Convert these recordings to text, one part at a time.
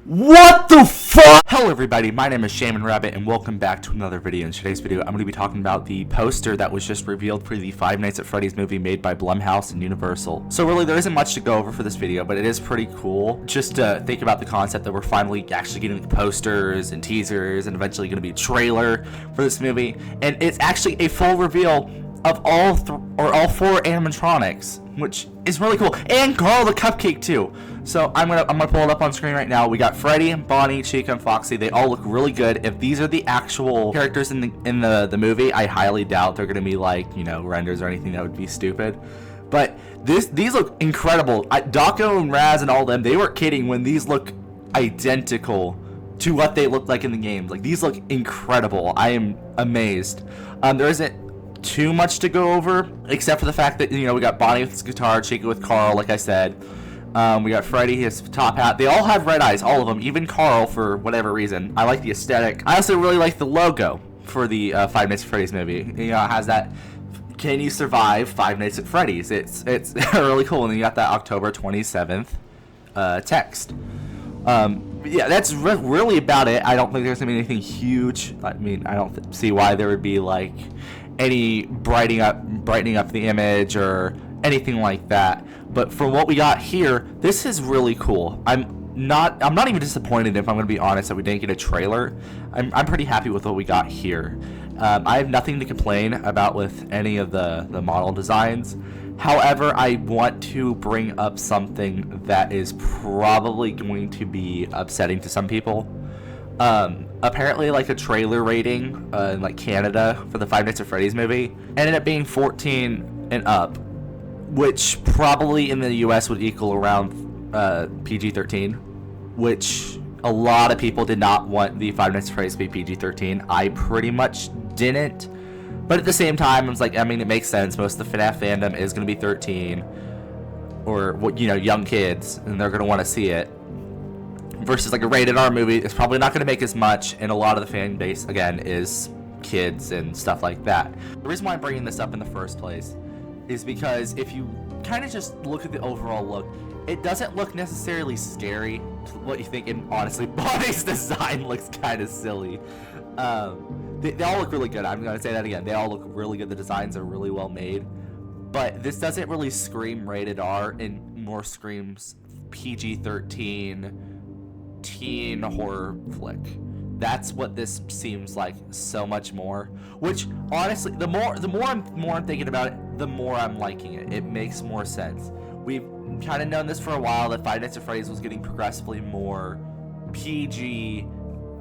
What the fuck? Hello everybody, my name is Shaman Rabbit and welcome back to another video. In today's video, I'm going to be talking about the poster that was just revealed for the Five Nights at Freddy's movie made by Blumhouse and Universal. So really, there isn't much to go over for this video, but it is pretty cool just to think about the concept that we're finally actually getting posters and teasers and eventually going to be a trailer for this movie. And it's actually a full reveal of all four animatronics, which is really cool, and Carl the Cupcake too. So I'm gonna pull it up on screen right now. We got Freddy, Bonnie, Chica, and Foxy. They all look really good. If these are the actual characters in the movie, I highly doubt they're gonna be like, you know, renders or anything. That would be stupid. But these look incredible. Daco and Raz and all them, they weren't kidding when these look identical to what they looked like in the games. Like, these look incredible. I am amazed. There isn't too much to go over except for the fact that, you know, we got Bonnie with his guitar, Chica with Carl, like I said. We got Freddy, his top hat. They all have red eyes, all of them, even Carl, for whatever reason. I like the aesthetic. I also really like the logo for the Five Nights at Freddy's movie. You know, it has that "Can you survive Five Nights at Freddy's?" It's really cool. And then you got that October 27th text. Yeah, that's really about it. I don't think there's gonna be anything huge. I mean, I don't see why there would be like any brightening up the image or anything like that. But from what we got here, this is really cool. I'm not even disappointed, if I'm going to be honest, that we didn't get a trailer. I'm pretty happy with what we got here. I have nothing to complain about with any of the model designs. However, I want to bring up something that is probably going to be upsetting to some people. Apparently, like, a trailer rating in like Canada for the Five Nights at Freddy's movie ended up being 14 and up, which probably in the US would equal around PG-13, which a lot of people did not want the Five Nights at Freddy's to be PG-13. I pretty much didn't, but at the same time, I was like, I mean, it makes sense. Most of the FNaF fandom is going to be 13, or, you know, young kids, and they're going to want to see it. Versus like a rated R movie, it's probably not going to make as much, and a lot of the fan base, again, is kids and stuff like that. The reason why I'm bringing this up in the first place is because if you kind of just look at the overall look, it doesn't look necessarily scary to what you think, and honestly, Bonnie's design looks kind of silly. They all look really good. I'm going to say that again. They all look really good. The designs are really well made. But this doesn't really scream rated R, and more screams PG-13 teen horror flick. That's what this seems like, so much more. Which, honestly, the more I'm thinking about it, the more I'm liking it. It makes more sense. We've kind of known this for a while, that Five Nights at Freddy's was getting progressively more PG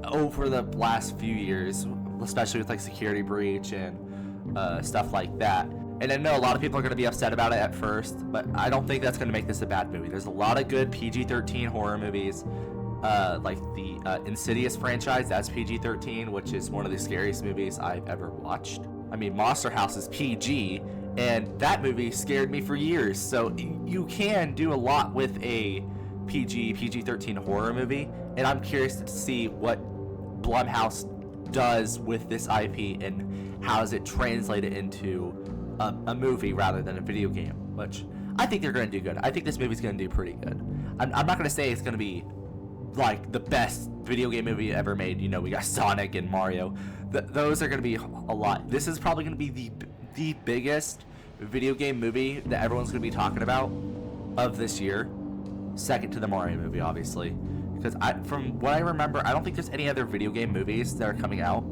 over the last few years, especially with like Security Breach and stuff like that. And I know a lot of people are going to be upset about it at first, but I don't think that's going to make this a bad movie. There's a lot of good PG-13 horror movies. Like the Insidious franchise, that's PG-13, which is one of the scariest movies I've ever watched. I mean, Monster House is PG, and that movie scared me for years. So you can do a lot with a PG-13 horror movie, and I'm curious to see what Blumhouse does with this IP and how does it translate it into a movie rather than a video game, which I think they're going to do good. I think this movie's going to do pretty good. I'm not going to say it's going to be like the best video game movie ever made. You know, we got Sonic and Mario. Those are going to be a lot. This is probably going to be the biggest video game movie that everyone's going to be talking about of this year, second to the Mario movie, obviously, because from what I remember, I don't think there's any other video game movies that are coming out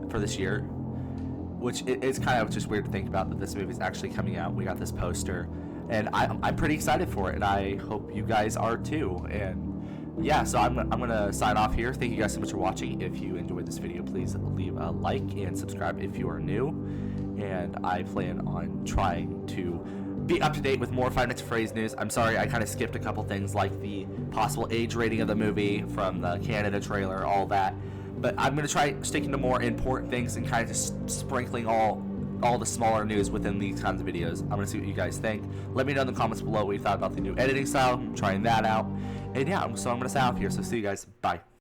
for this year, which is kind of just weird to think about, that this movie is actually coming out. We got this poster, and I'm pretty excited for it, and I hope you guys are too. And yeah, so I'm gonna sign off here. Thank you guys so much for watching. If you enjoyed this video, please leave a like and subscribe if you are new. And I plan on trying to be up to date with more Five Nights at Freddy's news. I'm sorry, I kind of skipped a couple things, like the possible age rating of the movie from the Canada trailer, all that. But I'm gonna try sticking to more important things and kind of just sprinkling all the smaller news within these kinds of videos. I'm gonna see what you guys think. Let me know in the comments below what you thought about the new editing style. I'm trying that out. And yeah, so I'm gonna sign off here. So see you guys. Bye.